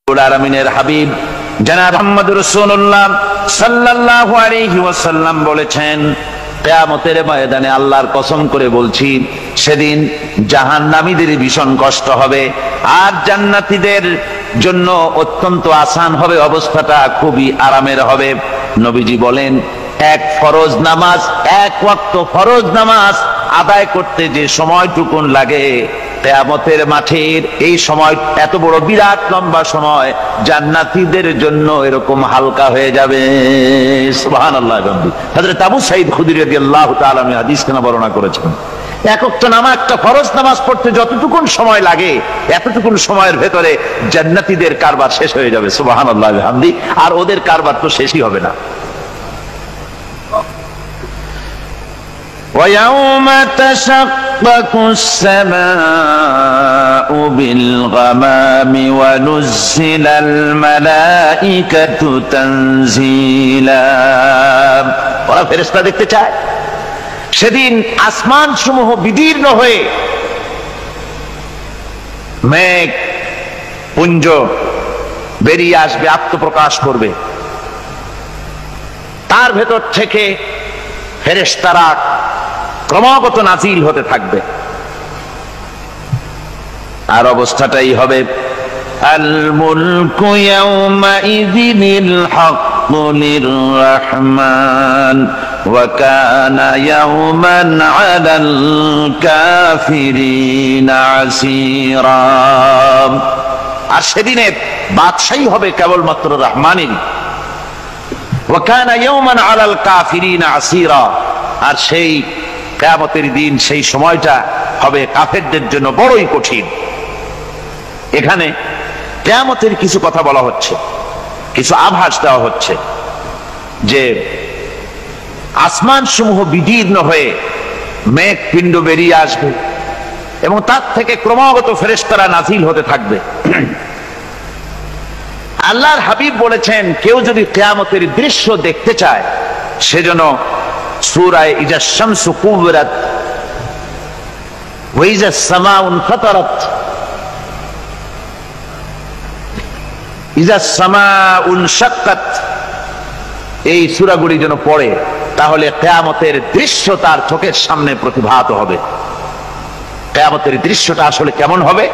আলামিনের হাবিব জনাব মুহাম্মদ রাসূলুল্লাহ সাল্লাল্লাহু আলাইহি ওয়াসাল্লাম বলেছেন, কিয়ামতের ময়দানে আল্লাহর কসম করে বলছি, সেদিন জাহান্নামীদের ভীষণ কষ্ট হবে আর জান্নাতীদের জন্য অত্যন্ত আসান হবে, অবস্থাটা খুবই আরামের হবে। নবীজি বলেন, এক ফরজ নামাজ, এক ওয়াক্ত ফরজ নামাজ আদায় করতে যে সময়টুকুন লাগে, কিয়ামতের মাঠের এই সময় এত বড় বিরাট লম্বা সময় জান্নাতীদের জন্য এরকম হালকা হয়ে যাবে। সুবহানাল্লাহ। হযরত আবু সাঈদ খুদরী রাদিয়াল্লাহু তাআলা হাদিসখানা বর্ণনা করেছেন, এক ওয়াক্ত নামাজ, একটা ফরজ নামাজ পড়তে যতটুকুন সময় লাগে এতটুকুন সময়ের ভেতরে জান্নাতীদের কারবার শেষ হয়ে যাবে। সুবহানাল্লাহ বিহামদি। আর ওদের কারবার তো শেষই হবে না। وَيَوْمَ تَشَقَّقُ السَّمَاءُ بِالْغَمَامِ وَنُزِّلَ الْمَلَائِكَةُ تَنزِيلًا। ওরা ফেরেশতা দেখতে চায়। সেদিন আসমান সমূহ বিদীর্ণ হয়ে মেঘ পুঞ্জ বেরিয়ে আসবে, আত্মপ্রকাশ করবে। তার ভেতর থেকে ফেরেশতারা ক্রমাগত নাজিল হতে থাকবে। আর অবস্থাটাই হবে, আল মুলকু ইয়াউমাইযিনিল হাক্কু লিররহমান ওয়া কানা ইয়াওমান আলাল কাফিরিনা আসীরা। আর সেদিনে বাদশাহী হবে কেবলমাত্র রহমানেরই। ওয়া কানা ইয়াওমান আলাল কাফিরিনা আসীরা। আর সেই কিয়ামতের দিন, সেই সময়টা হবে কাফেরদের জন্য বড়ই কঠিন। এখানে কিয়ামতের কিছু কথা বলা হচ্ছে, কিছু আভাস দেওয়া হচ্ছে যে আসমান সমূহ বিদীর্ণ হয়ে মেঘ পিণ্ড বেরিয়ে আসবে এবং তার থেকে ক্রমাগত ফেরেশতারা নাজিল হতে থাকবে। আল্লাহর হাবিব বলেছেন, কেউ যদি কিয়ামতের দৃশ্য দেখতে চায় সেজন্য সূরা ইজা শামসু কুবিরাত ওয়া ইজা সামাউন ফাতারাত, ইজা সামাউন শাক্কাত, এই সূরাগুলি যেন পড়ে, তাহলে কিয়ামতের দৃশ্য তার চোখের সামনে প্রতিভাত হবে। কিয়ামতের দৃশ্যটা আসলে কেমন হবে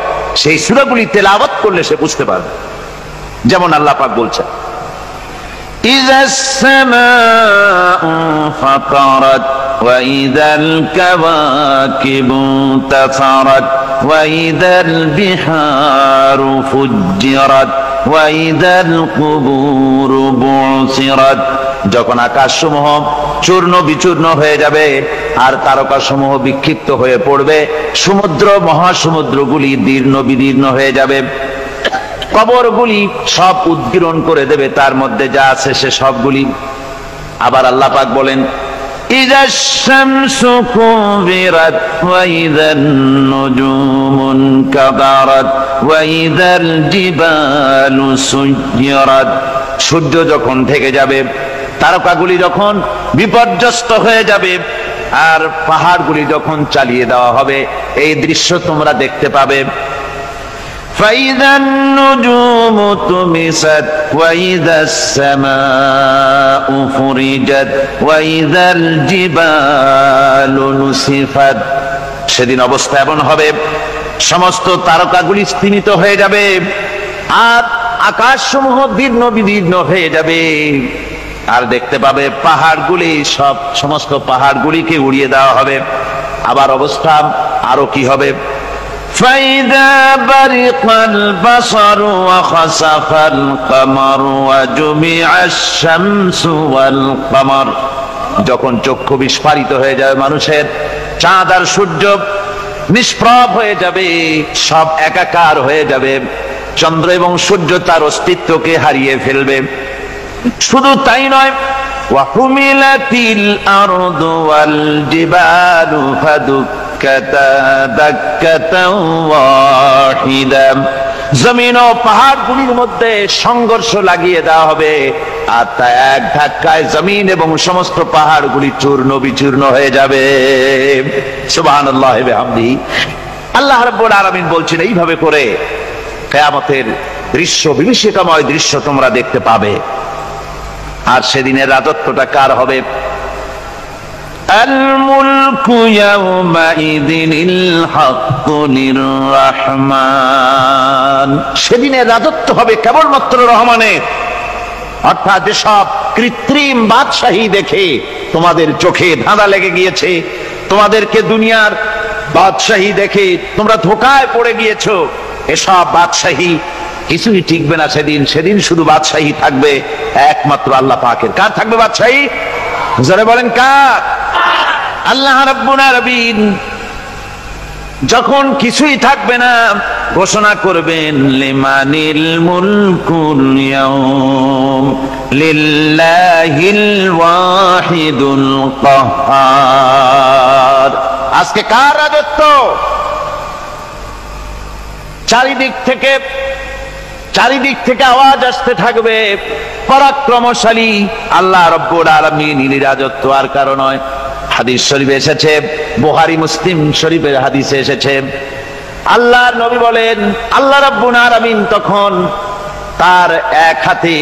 সেই সূরাগুলি তেলাওয়াত করলে সে বুঝতে পারবে। যেমন আল্লাহ পাক বলছেন, إذا السماء فطرت وإذا الكواكب انتثرت وإذا البحار فجرت وإذا القبور بعثرت। যখন আকাশসমূহ চূর্ণ বিচূর্ণ হয়ে যাবে আর তারকাসমূহ বিক্ষিপ্ত হয়ে পড়বে, সমুদ্র মহাসমুদ্রগুলি দীর্ণ বিদীর্ণ হয়ে যাবে, কবরগুলি সব উদ্গীরণ করে দেবে, তার মধ্যে যা আছে সে সবগুলি। আবার আল্লাহ পাক বলেন, ইযাশ শামসু কুবিরাত ওয়া ইযান নুজুমুন কাদারাত ওয়া ইযাল জিবালু সুয়্যিরাত। সূর্য যখন ঢেকে যাবে, তারকাগুলি যখন বিপর্যস্ত হয়ে যাবে আর পাহাড়গুলি যখন চালিয়ে দেওয়া হবে, এই দৃশ্য তোমরা দেখতে পাবে। فإذا النجوم طمست وإذا السماء فرجت وإذا الجبال نسفت। সেদিন অবস্থা এমন হবে, সমস্ত তারকাগুলি স্তিমিত হয়ে যাবে আর আকাশসমূহ দীর্ণ বিদীর্ণ হয়ে যাবে। আর দেখতে পাবে পাহাড়গুলি, সমস্ত পাহাড়গুলিকে উড়িয়ে দেওয়া হবে। আবার অবস্থা আরো কি হবে, فإذا برق البصر وخسف القمر وجمع الشمس والقمر। যখন চক্ষু বিস্ফারিত হয়ে যাবে মানুষের, চাঁদ আর সূর্য নিষ্প্রভ হয়ে যাবে, সব একাকার হয়ে যাবে, চন্দ্র এবং সূর্য তার অস্তিত্বকে হারিয়ে ফেলবে। শুধু তাই নয়, ওয়াহুমিলাতিল আরদু ওয়াল জিবালু ফাদুক্কাতা দাক্কাতাও ওয়াহিদা। জমিন ও পাহাড়গুলির মধ্যে সংঘর্ষ লাগিয়ে দেওয়া হবে আর তা এক ধাক্কায় জমিন এবং সমস্ত পাহাড়গুলি চূর্ণ বিচূর্ণ হয়ে যাবে। সুবহানাল্লাহ ওয়া বিহামদিহি। আল্লাহ রাব্বুল আলামিন বলছেন, এইভাবে করে কিয়ামতের দৃশ্য, বিভীষিকাময় দৃশ্য তোমরা দেখতে পাবে। আর সেদিনের রাজত্বটা কার হবে? আল মুলকু ইয়াউমাইযিনিল হাক্কু লিররহমান। সেদিনের রাজত্ব হবে কেবলমাত্র রহমানের। অর্থাৎ যেসব কৃত্রিম বাদশাহী দেখে তোমাদের চোখে ধাঁধা লেগে গিয়েছে, তোমাদেরকে দুনিয়ার বাদশাহী দেখে তোমরা ধোঁকায় পড়ে গিয়েছো, এসব বাদশাহী কিছুই টিকবে না সেদিন। সেদিন শুধু বাদশাহী থাকবে একমাত্র আল্লাহ পাকের। কার থাকবে বাদশাহী? যারা বলেন কার? আল্লাহ রাব্বুল আলামিন যখন কিছুই থাকবে না ঘোষণা করবেন লিমানিল মুলকুল ইয়াউম লিল্লাহিল ওয়াহিদুল কাহ্হার। আজকে কার রাজত্ব? চারিদিক থেকে আওয়াজ আসতে থাকবে, পরাক্রমশালী আল্লাহ রাব্বুল আলামিনের রাজত্ব আর কারো নয়। হাদিস শরীফে এসেছে, বুখারী মুসলিম শরীফের হাদিসে এসেছে, আল্লাহর নবী বলেন আল্লাহ রাব্বুল আলামিন তখন তার এক হাতে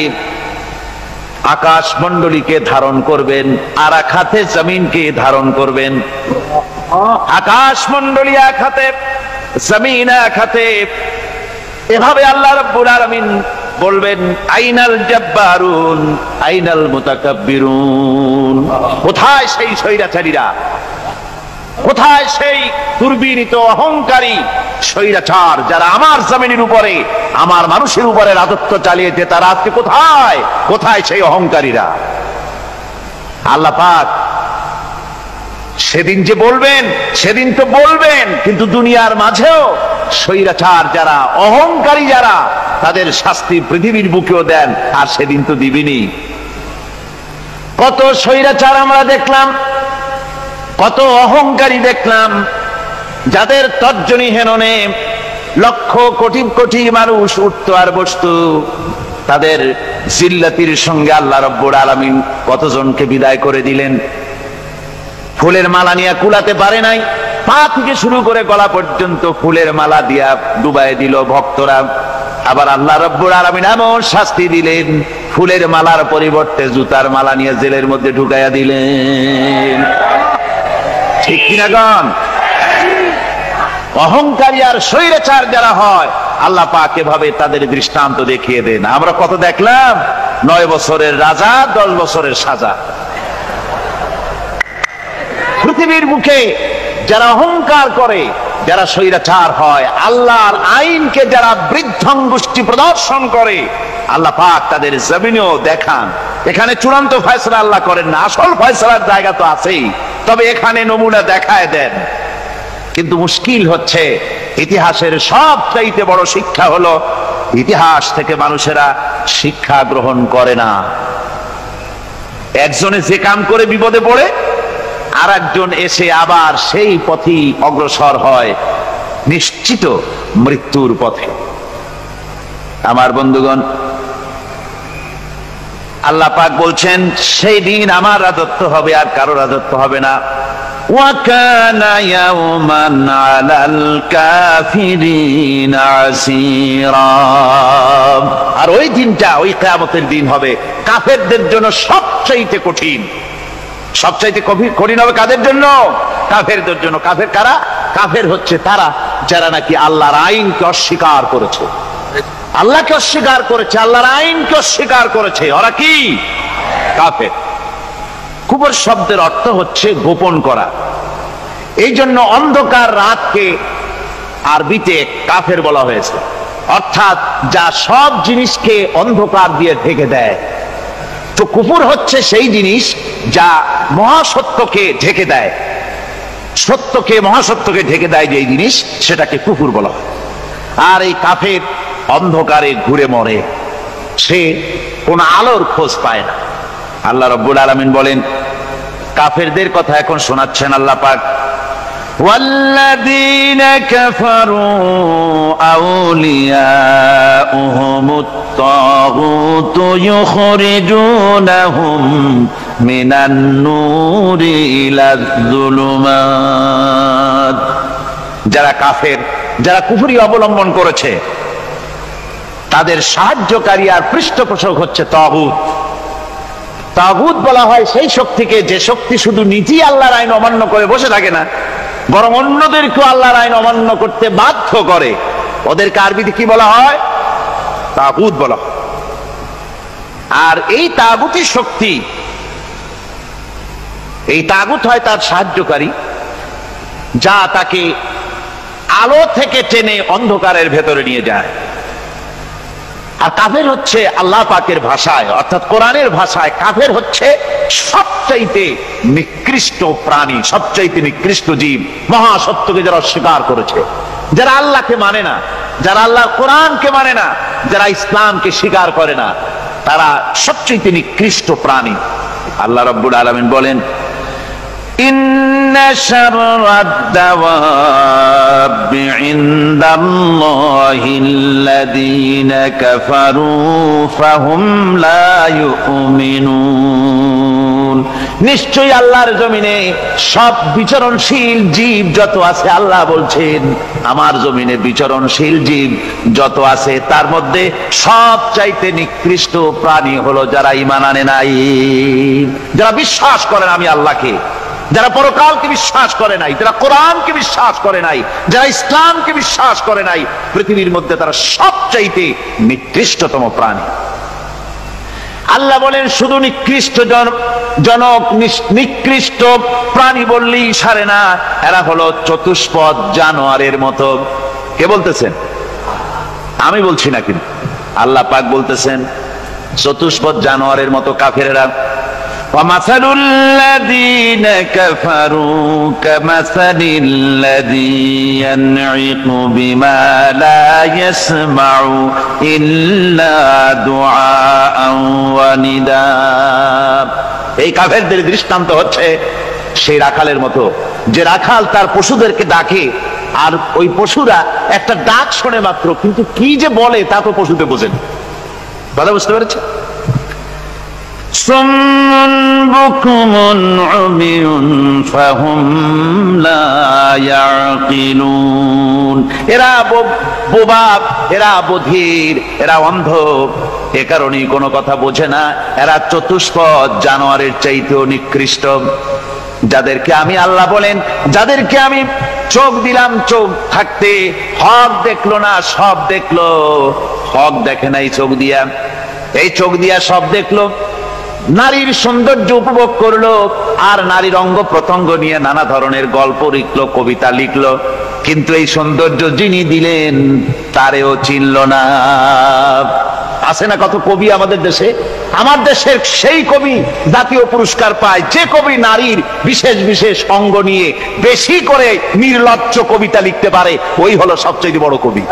আকাশ মণ্ডলীকে ধারণ করবেন, আর এক হাতে জমিনকে ধারণ করবেন। আকাশ মণ্ডলী এক হাতে, জমিন এক হাতে। এভাবে আল্লাহ রাব্বুল আলামিন বলবেন আইনাল জাব্বারুন আইনাল মুতাকাব্বিরুন। কোথায় সেই স্বৈরাচারীরা? কোথায় সেই দুর্বিনীত অহংকারী স্বৈরাচার যারা আমার জমিনের উপরে, আমার মানুষের উপরে রাজত্ব চালিয়েছে? তারা আজকে কোথায়? কোথায় সেই অহংকারীরা? আল্লাহ পাক সেদিন যে বলবেন, সেদিন তো বলবেন, কিন্তু দুনিয়ার মাঝেও স্বৈরাচার যারা, অহংকারী যারা, তাদের শাস্তি পৃথিবীর বুকেও দেন, আর সেদিন তো দিবেনি। কত স্বৈরাচার আমরা দেখলাম, কত অহংকারী দেখলাম, যাদের তর্জনী হেননে লক্ষ কোটি কোটি মানুষ উঠতো আর বসতো। তাদের জিল্লাতির সঙ্গে আল্লাহ রাব্বুল আলামিন কতজনকে বিদায় করে দিলেন। ফুলের মালা নিয়ে কুলাতে পারে নাই, পা থেকে শুরু করে গলা পর্যন্ত ফুলের মালা দিয়া ডুবাই দিল ভক্তরা। আবার আল্লাহ রাব্বুল আলামিন এমন শাস্তি দিলেন, ফুলের মালার পরিবর্তে জুতার মালা নিয়ে জেলের মধ্যে ঢুকাইয়া দিলেন। ঠিক কিনা গণ? অহংকারী আর স্বৈরাচার যারা হয়, আল্লাহ পাক এভাবে তাদের দৃষ্টান্ত দেখিয়ে দেন। আমরা কত দেখলাম, 9 বছরের রাজা 10 বছরের সাজা। পৃথিবীর মুখে যারা অহংকার করে, যারা স্বৈরাচার হয়, আল্লাহর আইনকে যারা বৃদ্ধঙ্গুষ্টি প্রদর্শন করে, আল্লাহ পাক তাদের জমিনেও দেখান। এখানে চূড়ান্ত ফয়সালা আল্লাহ করেন না, আসল ফয়সালার জায়গা তো আছেই, তবে এখানে নমুনা দেখায় দেন। কিন্তু মুশকিল হচ্ছে, ইতিহাসের সবচাইতে বড় শিক্ষা হলো ইতিহাস থেকে মানুষেরা শিক্ষা গ্রহণ করে না। একজনে যে কাম করে বিপদে পড়ে, আর একজন এসে আবার সেই পথেই অগ্রসর হয়, নিশ্চিত মৃত্যুর পথে। আমার বন্ধুগণ, আল্লাহ পাক বলছেন সেই দিন আমার রাজত্ব হবে, আর কারো রাজত্ব হবে না। ওয়াকানা ইয়াওমান আলাল কাফিরিনা আসীরা। আর ওই দিনটা, ওই কিয়ামতের দিন হবে কাফেরদের জন্য সবচাইতে কঠিন। সবচাইতে কঠিন হবে কাদের জন্য? কাফেরদের জন্য। কাফের কারা? কাফের হচ্ছে তারা যারা নাকি আল্লাহর আইনকে অস্বীকার করেছে, আল্লাহকে অস্বীকার করেছে, আল্লাহর আইনকে অস্বীকার করেছে। ওরা কি? কাফের। কুফর শব্দের অর্থ হচ্ছে গোপন করা। এই জন্য অন্ধকার রাতকে আরবিতে কাফের বলা হয়েছে, অর্থাৎ যা সব জিনিসকে অন্ধকার দিয়ে ঢেকে দেয়। তো কুফর হচ্ছে সেই জিনিস যা মহাসত্যকে ঢেকে দেয়, সত্যকে, মহাসত্যকে ঢেকে দেয় যেই জিনিস, সেটাকে কুফর বলা হয়। আর এই কাফের অন্ধকারে ঘুরে মরে, সে কোন আলোর খোঁজ পায় না। আল্লাহ রাব্বুল আলামিন বলেন, কাফেরদের কথা এখন শোনাচ্ছেন আল্লাহ পাক, ওয়াল্লাযীনা কাফারু আউলিয়াউহুমুত তাগুতু ইউখরিজুনাহুম মিনান নূরি ইলাজ যুলুমাত। যারা কাফের, যারা কুফরি অবলম্বন করেছে, তাদের সাহায্যকারী আর পৃষ্ঠপোষক হচ্ছে তাগুত। তাগুত বলা হয় সেই শক্তিকে যে শক্তি শুধু নিজেই আল্লাহর আইন অমান্য করে বসে থাকে না, বরং অন্যদেরকেও আল্লাহর আইন অমান্য করতে বাধ্য করে। ওদেরকে আরবিতে কি বলা হয়? তাগুত বলা হয়। আর এই তাগুতি শক্তি, এই তাগুত হয় তার সাহায্যকারী, যা তাকে আলো থেকে টেনে অন্ধকারের ভেতরে নিয়ে যায়। আর কাফের হচ্ছে আল্লাহ পাকের ভাষায় অর্থাৎ কোরআনের ভাষায় কাফের হচ্ছে সবচাইতে নিকৃষ্ট প্রাণী, সবচাইতে নিকৃষ্ট জীব, মহাসত্যকে যারা অস্বীকার করেছে, যারা আল্লাহকে মানে না, যারা আল্লাহর কোরআনকে মানে না, যারা ইসলামকে স্বীকার করে না, তারা সবচাইতে নিকৃষ্ট প্রাণী। আল্লাহ রাব্বুল আলামিন বলেন, ইন্না শাররাদ দাওয়াবি ইনদাল্লাহিল্লাযীনা কাফারু ফাহুম লা ইউমিনুন। নিশ্চয়ই আল্লাহর জমিনে সব বিচরণশীল জীব যত আছে, আল্লাহ বলছেন আমার জমিনে বিচরণশীল জীব যত আছে তার মধ্যে সবচাইতে নিকৃষ্ট প্রাণী হলো যারা ঈমান আনে নাই, যারা বিশ্বাস করেন আমি আল্লাহকে, যারা পরকালকে বিশ্বাস করে নাই, যারা কোরআনকে বিশ্বাস করে নাই, যারা ইসলামকে বিশ্বাস করে নাই, পৃথিবীর মধ্যে তারা সবচাইতে নিকৃষ্টতম প্রাণী। আল্লাহ বলেন শুধু নিকৃষ্ট জনক নিকৃষ্ট প্রাণী বললেই সারে না, এরা হলো চতুষ্পদ জানোয়ারের মতো। কে বলতেছেন? আমি বলছি না, কিন্তু আল্লাহ পাক বলতেছেন চতুষ্পদ জানোয়ারের মতো কাফেরেরা। وَمَثَلُ الَّذِينَ كَفَرُوا كَمَثَلِ الَّذِي يَنْعِقُ بِمَا لَا يَسْمَعُ إِلَّا دُعَاءً وَنِدَاءً। এই কাফেরদের দৃষ্টান্ত হচ্ছে সেই রাখালের মতো, যে রাখাল তার পশুদেরকে ডাকে, আর ওই পশুরা একটা ডাক শোনে মাত্র, কিন্তু কি যে বলে তা তো পশুতে বোঝেন। কথা বুঝতে পেরেছে? সুম্মুন বুকুমুন উমিয়ুন ফাহুম লা ইয়াকিলুন। এরা বোবা, এরা বধির, এরা অন্ধ, এ কারণেই কোনো কথা বোঝে না। এরা চতুষ্পদ জানোয়ারের চাইতেও নিকৃষ্ট। যাদেরকে আমি আল্লাহ বলেন, যাদেরকে আমি চোখ দিলাম, চোখ থাকতে হক দেখলো না, সব দেখলো। হক দেখে নাই চোখ দিয়া, এই চোখ দিয়া সব দেখলো। নারীর সৌন্দর্য উপভোগ করলো, আর নারীর অঙ্গ প্রত্যঙ্গ নিয়ে নানা ধরনের গল্প লিখলো, কবিতা লিখলো, কিন্তু এই সৌন্দর্য যিনি দিলেন তারেও চিনল না। আছে না কত কবি আমাদের দেশে? আমার দেশের সেই কবি জাতীয় পুরস্কার পায় যে কবি নারীর বিশেষ বিশেষ অঙ্গ নিয়ে বেশি করে নির্লজ্জ কবিতা লিখতে পারে, ওই হলো সবচেয়ে বড় কবি।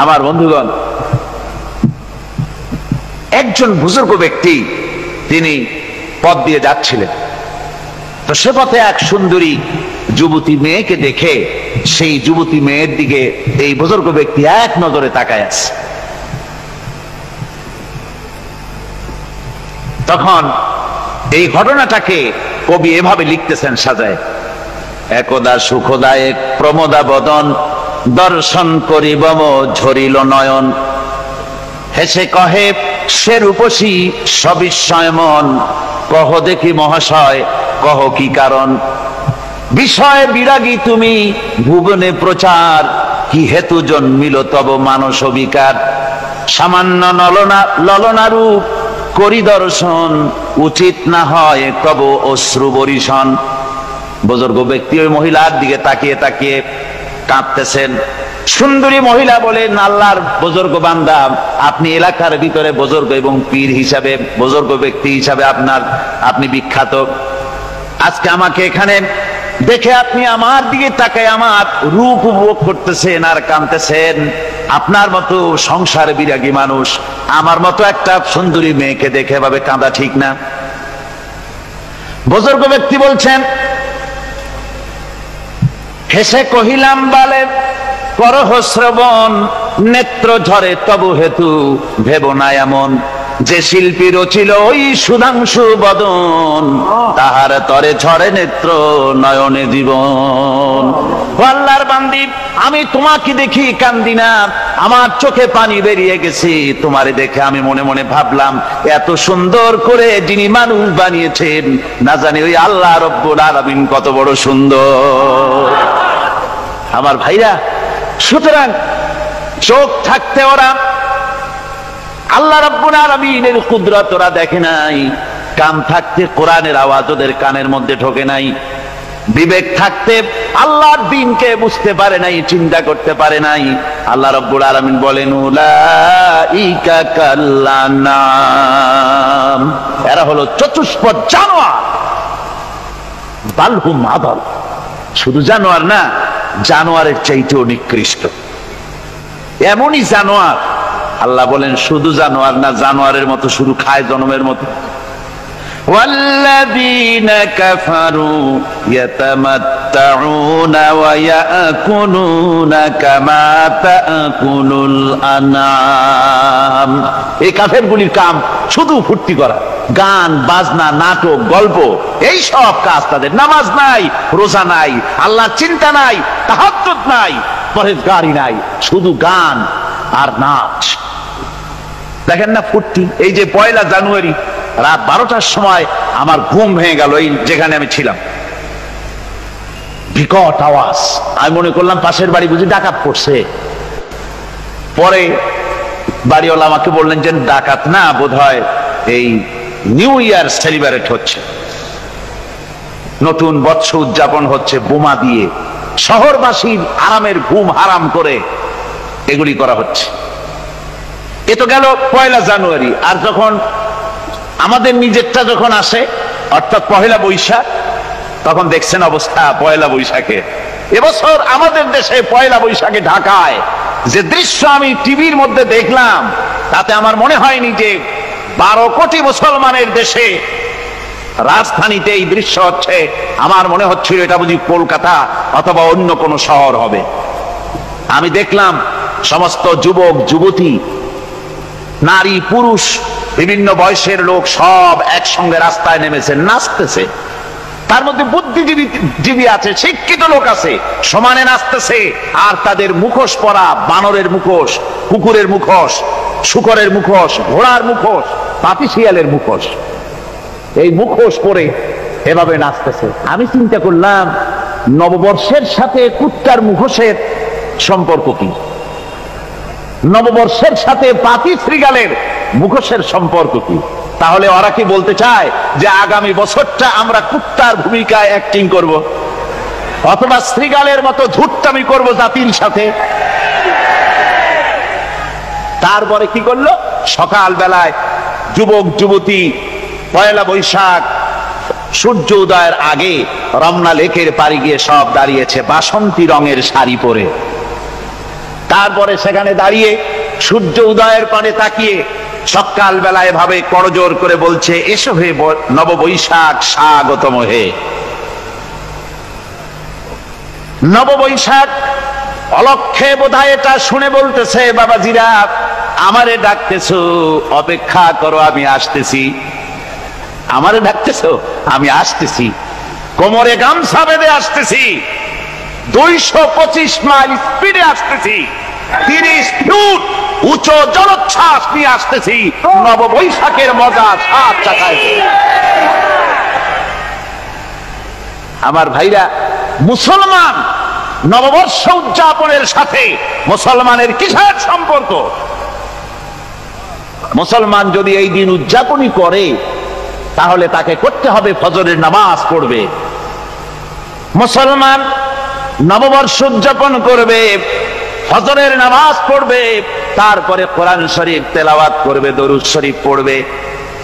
আমার বন্ধুগণ, একজন বুজুর্গ ব্যক্তি তিনি পথ দিয়ে যাচ্ছিলেন, তো সে পথে এক সুন্দরী যুবতী মেয়েকে দেখে সেই যুবতী মেয়ের দিকে এই বুজুর্গ ব্যক্তি এক নজরে তাকায় আছে। তখন এই ঘটনাটাকে কবি এভাবে লিখতেছেন সাজায়, একদা সুখদায়ক প্রমোদা বদন দর্শন করিব ঝরিল নয়ন, হেসে কহে সে রূপসী সবিস্ময় মন, কহ দেখি মহাশয় কহ কি কারণ, বিষয় বিরাগী তুমি ভুবনে প্রচার, কি হেতু জন্মিল তব মানস বিকার, সামান্য ললনা রূপ করি দর্শন, উচিত না হয় তব অশ্রু বরিশন। বুজুর্গ ব্যক্তি ওই মহিলার দিকে তাকিয়ে তাকিয়ে কাঁদতেছেন। সুন্দরী মহিলা বলেন, আল্লাহর বুজুর্গ বান্দা, আপনি এলাকার ভিতরে বুজুর্গ এবং পীর হিসাবে, বুজুর্গ ব্যক্তি হিসাবে আপনি বিখ্যাত। আজকে আমাকে এখানে দেখে আপনি আমার দিকে তাকায় আমার রূপ উপভোগ করতেছেন আর কাঁদতেছেন। আপনার মতো সংসার বিরাগী মানুষ আমার মতো একটা সুন্দরী মেয়েকে দেখে এভাবে কাঁদা ঠিক না। বুজুর্গ ব্যক্তি বলছেন, হেসে কহিলাম বালে করহ শ্রবণ, নেত্র ঝরে তবু হেতু ভেব না এমন, যে শিল্পী রচিল ওই সুধাংশু বদন, তাহার তরে ঝরে নেত্র নয়নে জীবন। ও আল্লাহর বান্দি, আমি তোমাকে দেখি কান্দি না, আমার চোখে পানি বেরিয়ে গেছে। তোমারে দেখে আমি মনে মনে ভাবলাম, এত সুন্দর করে যিনি মানুষ বানিয়েছেন, না জানি ওই আল্লাহ রব্বুল আলামিন কত বড় সুন্দর। আমার ভাইরা, সুতরাং চোখ থাকতে ওরা আল্লাহ রাব্বুল আলামিনের কুদরত ওরা দেখে নাই, কান থাকতে কোরআনের আওয়াজ ওদের কানের মধ্যে ঢোকে নাই, বিবেক থাকতে আল্লাহর দ্বীনকে বুঝতে পারে নাই, চিন্তা করতে পারে নাই। আল্লাহ রাব্বুল আলামিন বলেন, উলাইকা কাল্লানাম, এরা হলো চতুষ্পদ জানোয়ার, বালহুম আদাল, শুধু জানোয়ার না, জানোয়ারের চাইতেও নিকৃষ্ট। এমনই জানোয়ার, আল্লাহ বলেন শুধু জানোয়ার না, জানোয়ারের মতো শুধু খায় জনমের মতো। ওয়াল্লাযীনা কাফারু ইয়াতামাত্তাউনা ওয়া ইয়াকুলুনা কামা তাকুলুল আনআম। এই কাফেরগুলির কাম শুধু ফুর্তি করা, গান বাজনা, নাটক, গল্প, এই সব কাজ তাদের। নামাজ নাই, রোজা নাই, আল্লাহর চিন্তা নাই, তাহাজ্জুদ নাই, পরহেজগারি নাই, শুধু গান আর নাচ। দেখেন না ফুর্তি। এই যে 1 জানুয়ারি রাত 12টার সময় আমার ঘুম ভেঙে গেল, এই যেখানে আমি ছিলাম, বিকট আওয়াজ। আমি মনে করলাম পাশের বাড়ি বুঝি ডাকাত পড়ছে। পরে বাড়িওয়ালা আমাকে বললেন যে ডাকাত না, বোধহয় এই নিউ ইয়ার সেলিব্রেট হচ্ছে, নতুন বৎসর উদযাপন হচ্ছে, বোমা দিয়ে শহরবাসীর আরামের ঘুম হারাম করে এগুলি করা হচ্ছে। এ তো গেল 1 জানুয়ারি। আর যখন আমাদের নিজেরটা যখন আসে, অর্থাৎ 1 বৈশাখ, তখন দেখছেন অবস্থা 1 বৈশাখে। এবছর আমাদের দেশে 1 বৈশাখে ঢাকায় যে দৃশ্য আমি টিভির মধ্যে দেখলাম, তাতে আমার মনে হয়নি যে 12 কোটি মুসলমানের দেশে রাজধানীতে এই দৃশ্য হচ্ছে। আমার মনে হচ্ছিল এটা বুঝি কলকাতা অথবা অন্য কোনো শহর হবে। আমি দেখলাম সমস্ত যুবক যুবতী, নারী পুরুষ, বিভিন্ন বয়সের লোক সব একসঙ্গে রাস্তায় নেমেছে, নাচতেছে। তার মধ্যে বুদ্ধিজীবী আছে, শিক্ষিত লোক আছে, সমানে নাচতেছে। আর তাদের মুখোশ পরা, বানরের মুখোশ, কুকুরের মুখোশ, শূকরের মুখোশ, ঘোড়ার মুখোশ, পাপী শিয়ালের মুখোশ, এই মুখোশ পরে এভাবে নাচতেছে। আমি চিন্তা করলাম, নববর্ষের সাথে কুত্তার মুখোশের সম্পর্ক কি? নববর্ষের সাথে পাপী শৃগালের মুখোশের সম্পর্ক কি? তাহলে ওরা কি বলতে চায় যে আগামী বছরটা আমরা কুত্তার ভূমিকায় অ্যাক্টিং করব, অথবা শৃগালের মতো ধূর্তামি করব জাতির সাথে? তারপরে কি করলো? সকাল বেলায় যুবক যুবতী 1 বৈশাখ সূর্য উদয়ের আগে রমনা লেকের পাড়ে গিয়ে সব দাঁড়িয়েছে বাসন্তী রঙের শাড়ি পরে। তারপরে সেখানে দাঁড়িয়ে সূর্য উদয়ের পানে তাকিয়ে সকাল বেলায় ভাবে করজোর করে বলছে, এসো হে নববৈশাখ স্বাগতম হে। নববৈশাখ অলক্ষে বোধহয় এটা শুনে বলতেছে, বাবাজিরা আমারে ডাকতেছো, অপেক্ষা করো, আমি আসতেছি। আমারে ডাকতেছো, আমি আসতেছি, কোমরে গামছা বেঁধে আসতেছি, 225 মাইল স্পিডে আসতেছি, 30 ফুট উঁচু জলোচ্ছ্বাস নিয়ে আসতেছি, নববৈশাখের মজা সাত চাকায়। আমার ভাইরা, মুসলমান নববর্ষ উদযাপনের সাথে মুসলমানের কিসের সম্পর্ক? মুসলমান যদি এই দিন উদযাপনই করে, তাহলে তাকে করতে হবে ফজরের নামাজ পড়বে। মুসলমান নববর্ষ উদযাপন করবে, ফজরের নামাজ পড়বে, তারপরে কোরআন শরীফ তেলাওয়াত করবে, দরুদ শরীফ পড়বে,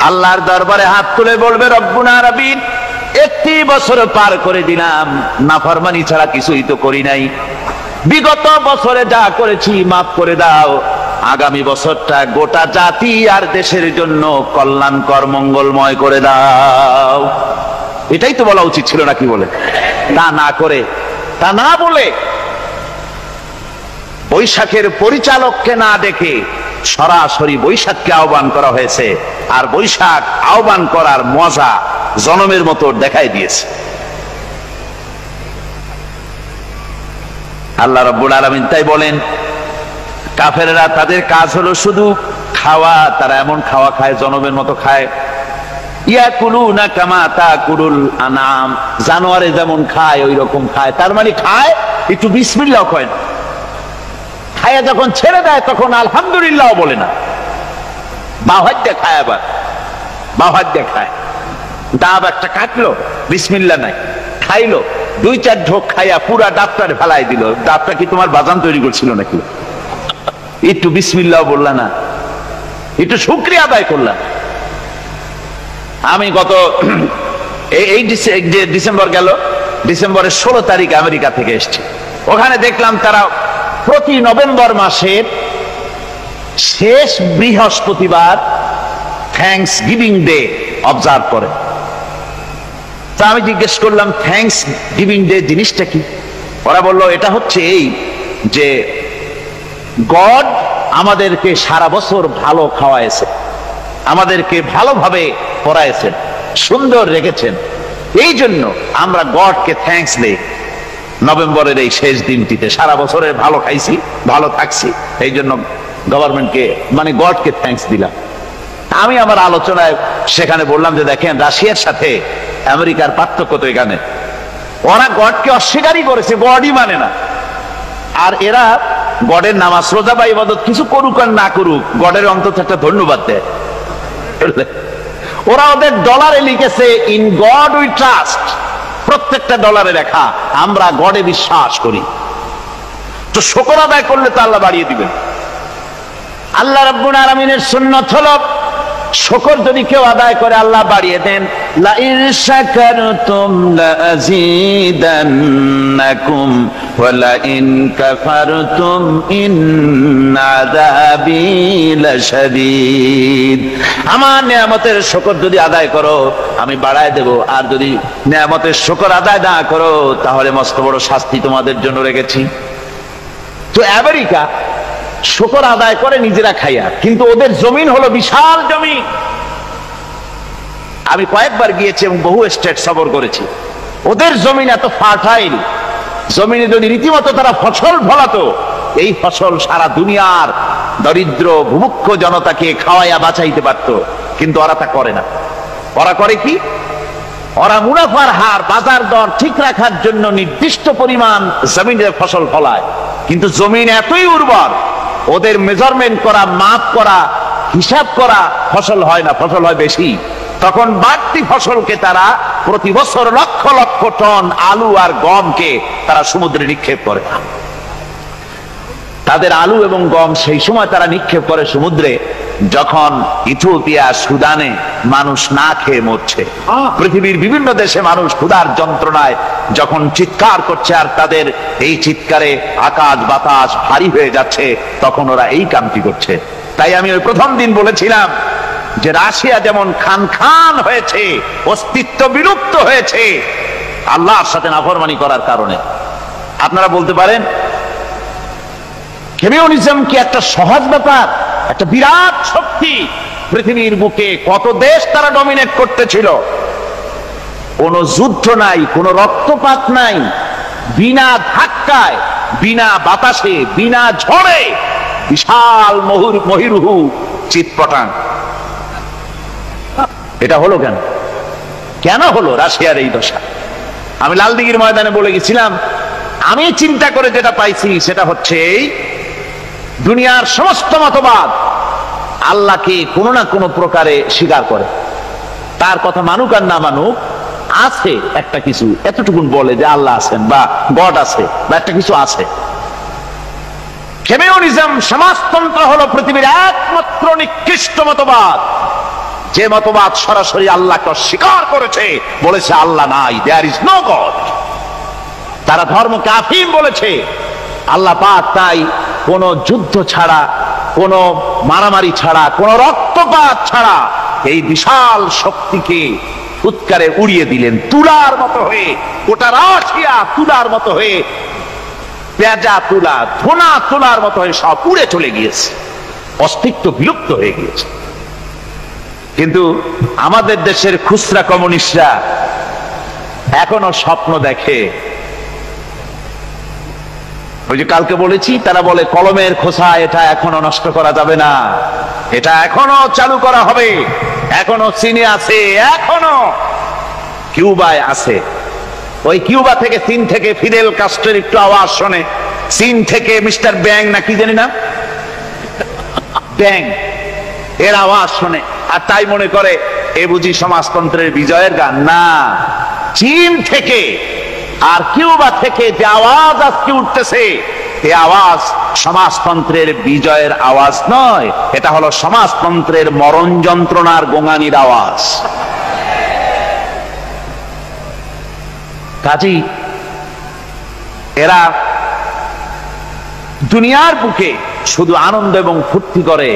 আল্লাহর দরবারে হাত তুলে বলবে, রব্বুনা রাব্বিন, 1 বছর পার করে দিলাম, নাফরমানি ছাড়া কিছুই তো করি নাই, বিগত বছরে যা করেছি মাফ করে দাও, আগামী বছরটা গোটা জাতি আর দেশের জন্য কল্যাণকর মঙ্গলময় করে দাও। এটাই তো বলা উচিত ছিল নাকি? বলে তা না করে, তা না বলে বৈশাখের পরিচালককে না ডেকে সরাসরি বৈশাখকে আহ্বান করা হয়েছে, আর বৈশাখ আহ্বান করার মজা জনমের মতো দেখাই দিয়েছে। আল্লাহ রাব্বুল আলামিন তাই বলেন, কাফেররা তাদের কাজ হলো শুধু খাওয়া, তারা এমন খাওয়া খায় জনমের মতো খায়। ইয়াকুলুনা কামা তাকুলুল আনাম, জানোয়ারে যেমন খায় ওই রকম খায়। তার মানে খায়, একটু বিসমিল্লাহ কয় না, খায়া যখন ছেড়ে দেয় তখন আলহামদুলিল্লাহ বলে না, বাহাত দিয়ে খায়, আবার বাহাত দিয়ে খায়। ডাব একটা কাটলো, বিসমিল্লাহ নাই, খাইলো, 2-4 ঢোক খাইয়া পুরা ডাবটার ফেলাই দিল। ডাবটা কি তোমার বাজান তৈরি করছিল নাকি? একটু বিসমিল্লাহ বললা না, একটু শুকরিয়া আদায় করলাম। আমি গত এই ডিসেম্বর গেল, ডিসেম্বরের 16 তারিখ আমেরিকা থেকে এসেছি। ওখানে দেখলাম তারা প্রতি নভেম্বর মাসের শেষ বৃহস্পতিবার থ্যাঙ্কস গিভিং ডে অবজার্ভ করে। তা আমি জিজ্ঞেস করলাম, থ্যাঙ্কস গিভিং ডে জিনিসটা কি? ওরা বলল, এটা হচ্ছে এই যে গড আমাদেরকে সারা বছর ভালো খাওয়াইছে, আমাদেরকে ভালোভাবে পড়াইছেন, সুন্দর রেখেছেন, এই জন্য আমরা গডকে থ্যাঙ্কস দেই নভেম্বরের এই শেষ দিনটিতে। সারা বছরের ভালো খাইছি, ভালো থাকছি, এই জন্য গভর্নমেন্টকে মানে গডকে থ্যাঙ্কস দিলাম। আমি আমার আলোচনায় সেখানে বললাম যে দেখেন, রাশিয়ার সাথে আমেরিকার পার্থক্য তো এখানে, ওরা গডকে অস্বীকারই করেছে, গডই মানে না। আর এরা গডের নামাজ রোজা বা ইবাদত কিছু করুক আর না করুক, গডের অন্তত একটা ধন্যবাদ দেয়। ওরা ওদের ডলারে লিখেছে, ইন গড উই ট্রাস্ট, প্রত্যেকটা ডলারে লেখা আমরা গডে বিশ্বাস করি। তো শুকর আদায় করলে তো আল্লাহ বাড়িয়ে দিবেন। আল্লাহ রাব্বুল আলামিনের সুন্নাত হলো, শুকর যদি কেউ আদায় করে আল্লাহ বাড়িয়ে দেন। লা ইন শাকারতুম লাযীদান্নাকুম ওয়া লা ইন কাফারতুম ইন্না আযাবী লাশাদীদ। আমার নিয়ামতের শুকর যদি আদায় করো আমি বাড়ায় দেব, আর যদি নিয়ামতের শুকর আদায় না করো তাহলে মস্ত বড় শাস্তি তোমাদের জন্য রেখেছি। তো আমেরিকা শুকর আদায় করে নিজেরা খাইয়া, কিন্তু ওদের জমিন হলো বিশাল জমি। আমি কয়েকবার গিয়েছি এবং বহু স্টেট সফর করেছি। ওদের জমিন এত ফার্টাইল, জমিনে যদি রীতিমতো তারা ফসল ফলাতো, এই ফসল সারা দুনিয়ার দরিদ্র ভূমুক্ষ জনতাকে খাওয়াইয়া বাঁচাইতে পারত। কিন্তু ওরা তা করে না। ওরা করে কি? ওরা মুনাফার হার, বাজার দর ঠিক রাখার জন্য নির্দিষ্ট পরিমাণ জমিনের ফসল ফলায়, কিন্তু জমিন এতই উর্বর, ওদের মেজারমেন্ট করা, মাপ করা, হিসাব করা ফসল হয় না, ফসল হয় বেশি। তখন বাড়তি ফসলকে তারা প্রতি বছর লক্ষ লক্ষ টন আলু আর গমকে তারা সমুদ্রে নিক্ষেপ করে। তাদের আলু এবং গম সেই সময় তারা নিক্ষেপ করে সমুদ্রে যখন ইথিওপিয়া, সুদানে মানুষ না খেয়ে মরছে। পৃথিবীর বিভিন্ন দেশে মানুষ ক্ষুধার যন্ত্রণায় যখন চিৎকার করছে, আর তাদের এই চিৎকারে আকাশ বাতাস ভারী হয়ে যাচ্ছে, তখন ওরা এই কামটি করছে। তাই আমি ওই প্রথম দিন বলেছিলাম যে রাশিয়া যেমন খান খান হয়েছে, অস্তিত্ব বিলুপ্ত হয়েছে আল্লাহর সাথে নাফরমানি করার কারণে। আপনারা বলতে পারেন কমিউনিজম কি একটা সহজ ব্যাপার? একটা বিরাট শক্তি পৃথিবীর বুকে, কত দেশ তারা ডমিনেট করতেছিল। কোন যুদ্ধ নাই, কোন রক্তপাত নাই, বিনা ধাক্কায়, বিনা বাতাসে, বিনা ঝড়ে বিশাল মহিরুহু চিৎপটাং। এটা হলো কেন? কেন হলো রাশিয়ার এই দশা? আমি লালদিঘির ময়দানে বলে গেছিলাম, আমি চিন্তা করে যেটা পাইছি সেটা হচ্ছে এই, দুনিয়ার সমস্ত মতবাদ আল্লাহকে কোনো না কোনো প্রকারে স্বীকার করে। তার কথা মানুক আর না মানুক, আছে একটা কিছু, এতটুকুন বলে যে আল্লাহ আছেন বা গড আছে বা একটা কিছু আছে। কমিউনিজম, সমাজতন্ত্র হলো পৃথিবীর একমাত্র নিকৃষ্ট মতবাদ, যে মতবাদ সরাসরি আল্লাহকে অস্বীকার করেছে, বলেছে আল্লাহ নাই, দেয়ার ইজ নো গড। তারা ধর্মকে আফিম বলেছে। আল্লাহ পাক তাই কোন যুদ্ধ ছাড়া, কোন মারামারি ছাড়া, কোন রক্তপাত ছাড়া এই বিশাল শক্তিকে ফুৎকারে উড়িয়ে দিলেন, তুলার মতো হয়ে। গোটা রাশিয়া তুলার মতো হয়ে পেঁজা তুলা, ধোনা তুলার মতো হয়ে সব উড়ে চলে গিয়েছে, অস্তিত্ব বিলুপ্ত হয়ে গিয়েছে। কিন্তু আমাদের দেশের খুচরা কমিউনিস্টরা এখনো স্বপ্ন দেখে। ওই যে কালকে বলেছি, তারা বলে কলমের খোসা এটা এখনো নষ্ট করা যাবে না, এটা এখনো চালু করা হবে, এখনো চীনে আছে, এখনো কিউবায় আছে। ওই কিউবা থেকে, চীন থেকে ফিদেল কাস্ট্রোর একটু আওয়াজ শোনে, চীন থেকে মিস্টার ব্যাং না কি জানি না, ব্যাং এর আওয়াজ শোনে, আর তাই মনে করে এ বুঝি সমাজতন্ত্রের বিজয়ের গান। না, চীন থেকে আর কিউবা থেকে যে আওয়াজ আজকে উঠতেছে, এই আওয়াজ সমাজতন্ত্রের বিজয়ের আওয়াজ নয়, এটা হলো সমাজতন্ত্রের মরণ যন্ত্রণার গোঙানির আওয়াজ। কাজী এরা দুনিয়ার বুকে শুধু আনন্দ এবং ফুর্তি করে,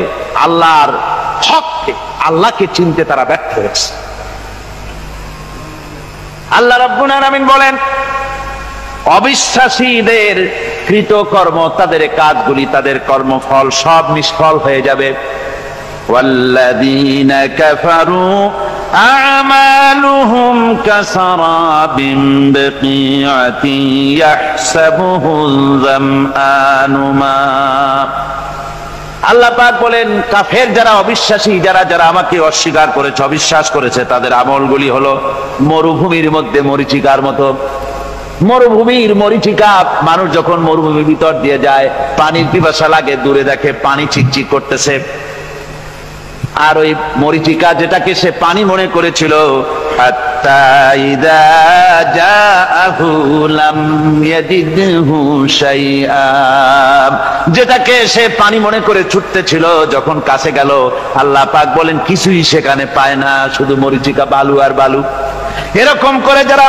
আল্লাহর হককে, আল্লাহকে চিনতে তারা ব্যর্থ হয়েছে। আল্লাহ রাব্বুল আলামিন বলেন, অবিশ্বাসীদের কৃতকর্ম, তাদের কাজগুলি, তাদের কর্মফল সব নিষ্ফল হয়ে যাবে। ওয়াল্লাযীনা কাফারু আ'মালুহুম কাসারাবিন বিকিআতিন ইয়াহসাবুহুল যামআনু মা। আল্লাহ পাক বলেন, কাফের যারা, অবিশ্বাসী যারা, যারা আমাকে অস্বীকার করেছে, অবিশ্বাস করেছে, তাদের আমলগুলি হলো মরুভূমির মধ্যে মরীচিকার মতো। মরুভূমির মরীচিকা, মানুষ যখন মরুভূমির ভিতর দিয়ে যায়, পানির পিপাসা লাগে, দূরে দেখে পানি চিকচিক করতেছে, আর ওই মরীচিকা যেটাকে সে পানি মনে করেছিল, হাত্তা ইযা জাআহু লাম ইয়াজিদহু শাইআ, যেটাকে সে পানি মনে করে ছুটতেছিল, যখন কাছে গেল, আল্লাহ পাক বলেন কিছুই সেখানে পায় না, শুধু মরীচিকা, বালু আর বালু। এরকম করে যারা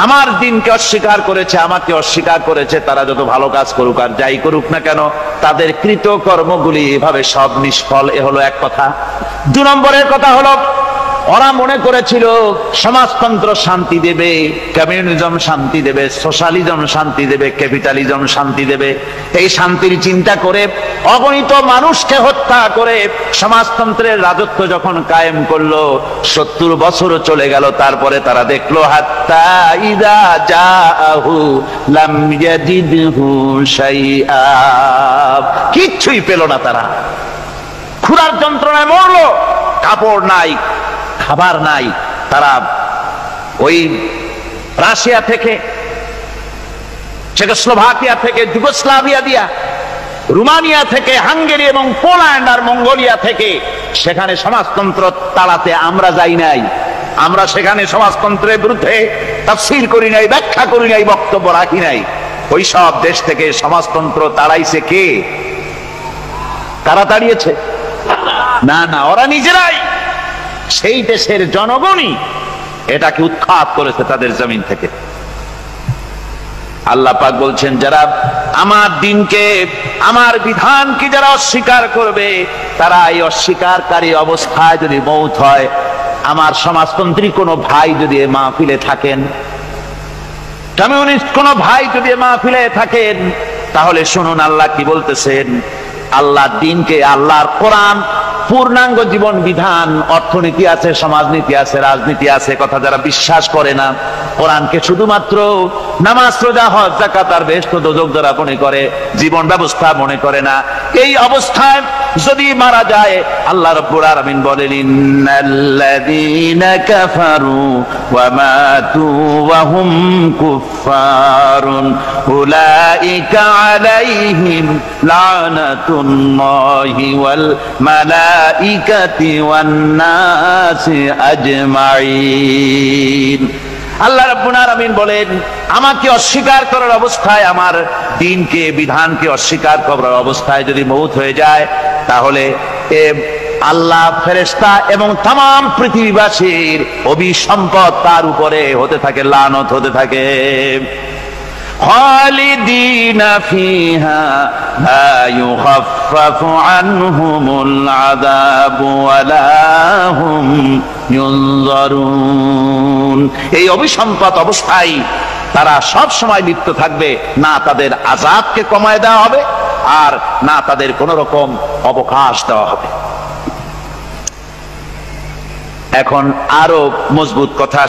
আমার দিনকে অস্বীকার করেছে, আমাকে অস্বীকার করেছে, তারা যত ভালো কাজ করুক আর যাই করুক না কেন, তাদের কৃত কর্মগুলি এভাবে সব নিষ্ফল। এ হলো এক কথা। 2 নম্বরের কথা হলো, ওরা মনে করেছিল সমাজতন্ত্র শান্তি দেবে, কমিউনিজম শান্তি দেবে, সোশ্যালিজম শান্তি দেবে, ক্যাপিটালিজম শান্তি দেবে। এই শান্তির চিন্তা করে অগণিত মানুষকে হত্যা করে সমাজতন্ত্রের রাজত্ব যখন কায়েম করলো, 70 বছর চলে গেল, তারপরে তারা দেখলো হাত্তা ইযা জাআহু লাম ইয়াজিদহু শাইআ, কিচ্ছুই পেল না। তারা ক্ষুধার যন্ত্রণায় মরলো, কাপড় নাই, খাবার নাই। তারা ওই রাশিয়া থেকে, চেকোস্লোভাকিয়া থেকে, যুগোস্লাভিয়া দিয়া, রোমানিয়া থেকে, হাঙ্গেরি এবং পোল্যান্ড আর মঙ্গোলিয়া থেকে, সেখানে সমাজতন্ত্র তাড়াতে আমরা যাই নাই। আমরা সেখানে সমাজতন্ত্রের বিরুদ্ধে তাফসীর করি নাই, ব্যাখ্যা করি নাই, বক্তব্য রাখি নাই। ওই সব দেশ থেকে সমাজতন্ত্র তাড়াইছে কে? কারা তাড়িয়েছে? না না, ওরা নিজেরাই, সেই দেশের জনগণই এটাকে উৎখাত করেছে তাদের জমিন থেকে। আল্লাহ পাক বলছেন, যারা আমার দিনকে, আমার বিধানকে যারা অস্বীকার করবে, তারা এই অস্বীকারী অবস্থায় যদি মৌত হয়, আমার সমাজতন্ত্রী কোনো ভাই যদি এ মাহফিলে থাকেন, কমিউনিস্ট কোনো ভাই যদি এ মাহফিলে থাকেন, তাহলে শুনুন আল্লাহ কি বলতেছেন। আল্লাহর দিনকে, আল্লাহর কোরআন, পূর্ণাঙ্গ জীবন বিধান, অর্থনীতি আছে, সমাজনীতি আছে, রাজনীতি আছে, কথা যারা বিশ্বাস করে না, কোরআনকে শুধুমাত্র নামাজ, রোজা, হজ, যাকাত আর বেহেশত দোজখ যারা মনে করে, জীবন ব্যবস্থা মনে করে না, এই অবস্থায় যদি মারা যায়, আল্লাহ রাব্বুল আলামিন বলেন, ইন্নাল্লাযীনা কাফারু ওয়া মাতু ওয়া হুম কুফফারুন উলাইকা আলাইহিম লানাতুল্লাহি ওয়াল মালাইকাতি ওয়ান নাসি আজমাইন। আল্লাহ রাব্বুল আলামিন বলেন, আমাকে অস্বীকার করার অবস্থায়, আমার দ্বীনকে, বিধানকে অস্বীকার করার অবস্থায় যদি মৌত হয়ে যায়, তাহলে আল্লাহ, ফেরেশতা এবং তামাম পৃথিবীবাসীর অভিসম্পদ তার উপরে হতে থাকে, লানত হতে থাকে। খালিদিনা ফিহা লা ইউখাফফাফু আনহুমুল আযাবু ওয়া লা হুম ইউনজারুন। এই অভিসম্পদ অবস্থায় তারা সব সময় লিপ্ত থাকবে, না তাদের আযাবকে কমায় দেওয়া হবে আর না তাদের কোন রকম অবকাশ দেওয়া হবে। এখন আরো মজবুত কথা